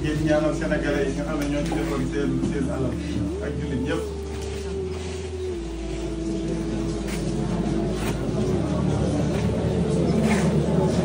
ngeen ñaanal sénégalais yi nga xam ne ñoo ci defoon seen alal ak jullit ñëpp.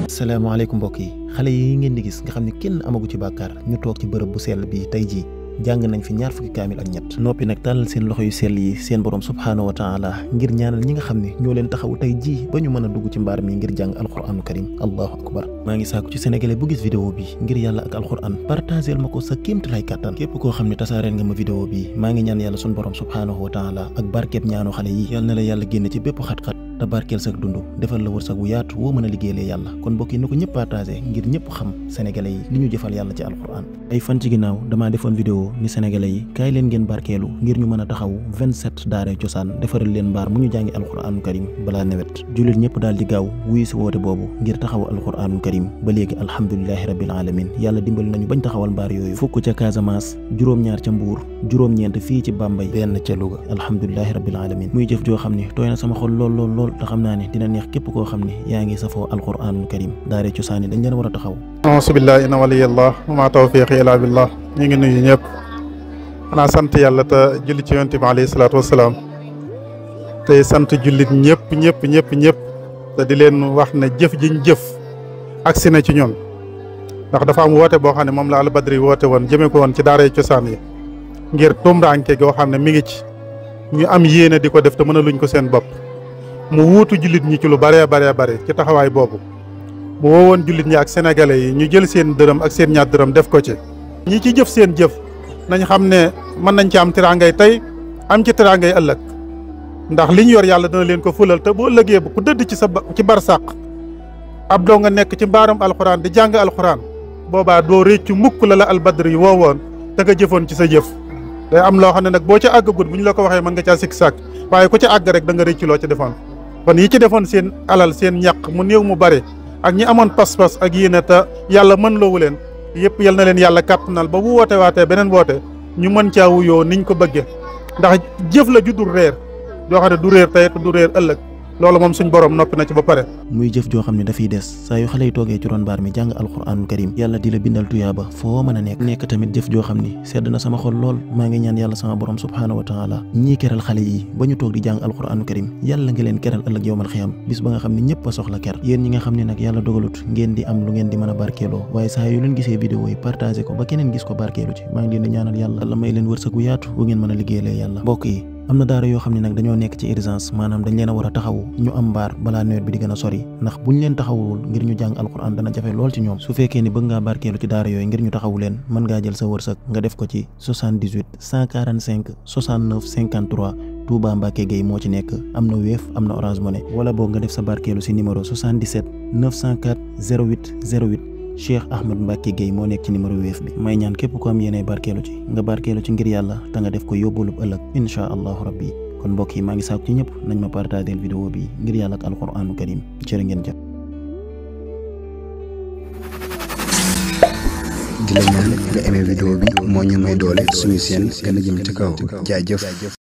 asalaamaaleykum mbokk yi xale yi ngeen di gis nga xam ne kenn amagu ci bàkkaar ñu toog ci bërëb bu sell bi tey jii jàng nañ fi ñaar fukki kaamil ak ñett noppi nag tàllal seen loxo yu sell yi seen borom subhaanahu wa taala ngir ñaanal ñi nga xam ne ñoo leen taxawu tey jii ba ñu mën a dugg ci mbaar mi ngir jàng alquranu karim allahu akbar maa ngi sàkku ci sénégalais bu gis vidéo bi ngir yàlla ak alquran partagel ma ko sa kéemtalaay kàttan képp koo xam ne tasaareel nga ma vidéo bi maa ngi ñaan yàlla sun borom subhaanahu wa taala ak barkeeb ñaanu xale yi yàlla na la yàlla génn ci bépp xat-xat te barkeel sak dund defal la wërsëg wu yaatu woo mën a liggéeyee yàlla kon mbokk yi na ko ñëpp partagé ngir ñëpp xam sénégalais yi li ñu jëfal yàlla ci alquran ay fan ci ginnaaw damaa defoon vidéo ni sénégalais yi kaay leen ngeen barkeelu ngir ñu mën a taxaw 27 daara cosaan defaral leen mbaar mu ñu jàngi alquranu karim balaa nawet jullit ñëpp daal di gaaw wuyu si woote boobu ngir taxaw alquranu karim ba léegi alhamdulilahi rabbil alamin yàlla dimbali nañu bañ taxawal mbaar yooyu fukk ca Casamance juróom-ñaar ca Mbuur juróom-ñeent fii ci Bambey benn ca Louga alhamdulilahi rabbil alamin muy jëf joo xam ne tooy na sama xol lool te xam naa ne dina neex képp koo xam ne yaa ngi safoo alquranul karim daare cosaan yi dañ leen war a taxaw asubillahi inna waliyallah wa ma tawfiqi illa billah ñu ngi nuyu ñëpp xanaa sant yàlla te julli ci yonent bi alayhi salaatu wasalaam te sant jullit ñëpp te di leen wax ne jëf jiñ jëf agsi na ci ñun ndax dafa am woote boo xam ne moom la albadri woote woon jëme ko woon ci daare cosaan yi ngir tumranke goo xam ne mi ngi ci ñu am yéene di ko def te mën a luñ ko seen bopp mu wuutu jullit ñi ci lu bare ci taxawaay boobu mu woowoon jullit ñi ak sénégalais yi ñu jël seen dërëm ak seen ñaar dërëm def ko ci ñi ci jëf seen jëf nañ xam ne mën nañ ci am teraangay tey am ci teraangay ëllëg ndax li ñu yor yàlla dana leen ko fulal te boo ëllëgee ku dëdd ci barsàq ab doo nga nekk ci mbaaram alxuraan di jàng alxuraan boobaa doo réccu mukk la albadri yi woowoon te nga jëfoon ci sa jëf day am loo xam ne nag boo ca àggagut bu ñu la ko waxee mën nga caa sikk sàkk waaye ku ca àgg rek da nga réccu loo ca defoon kon yi ci defoon seen alal seen ñàq mu néew mu bare ak ñi amoon pas-pas ak yéene te yàlla mën loowu leen yëpp yal na leen yàlla kàttanal ba bu woote waatee beneen woote ñu mën caa wuyoo niñ ko bëggee ndax jëf la ju dul réer yoo xam ne du réer tey te du réer ëllëg loolu moom suñ borom noppi na ci ba pare muy jëf joo xam ne dafay des saa yu xale yi toogee ci ron mbaar mi jàng alquranul karim yàlla di la bindal tuyaaba foo mën a nekk tamit jëf joo xam ni sedd na sama xol lool maa ngi ñaan yàlla sama borom subhaanahu wa taala ñii keral xale yi ba ñu toog di jàng alquranul karim yàlla nga leen keral ëllëg yowmal xiyam bis ba nga xam ne ñëpp a soxla ker yéen ñi nga xam ne nag yàlla dogalut ngeen di am lu ngeen di mën a barkeeloo waaye saa yu leen gisee vidéo yi partagé ko ba keneen gis ko barkeelu ci maa ngi leen di ñaanal yàlla may leen wërsëgu yaatu bu ngeen mën a liggéeyee yàlla mbokk yi am na daara yoo xam ne nag dañoo nekk ci urgence maanaam dañ leen a war a taxawu ñu am mbaar balaa nawet bi di gën a sori ndax buñ leen taxawul ngir ñu jàng alquran dana jafe lool ci ñoom su fekkee ni bëgg ngaa barkeelu ci daara yooyu ngir ñu taxawu leen mën ngaa jël sa wërsëg nga def ko ci 78 145 69 53 Touba Mbacké Gueye moo ci nekk am na Wave am na Orange Money wala boog nga def sa barkeelu si numéro 77 904 08 08 Cheikh Ahmed Mbacké Gueye moo nekk ci numéro Wave bi may ñaan képp ko am yéene barkeelu ci nga barkeelu ci ngir yàlla te nga def ko yóbbulub ëllëg insha allahu rabbi kon mbokk yi maa ngi sàkku ci ñëpp nañ ma partagé vidéo bi ngir yàlla ak alquranu karim jërë ngeen jëf di la ñaan nga aimé vidéo bi moo ñu may doole suñu seen gën a jëm ci kaw jaajëf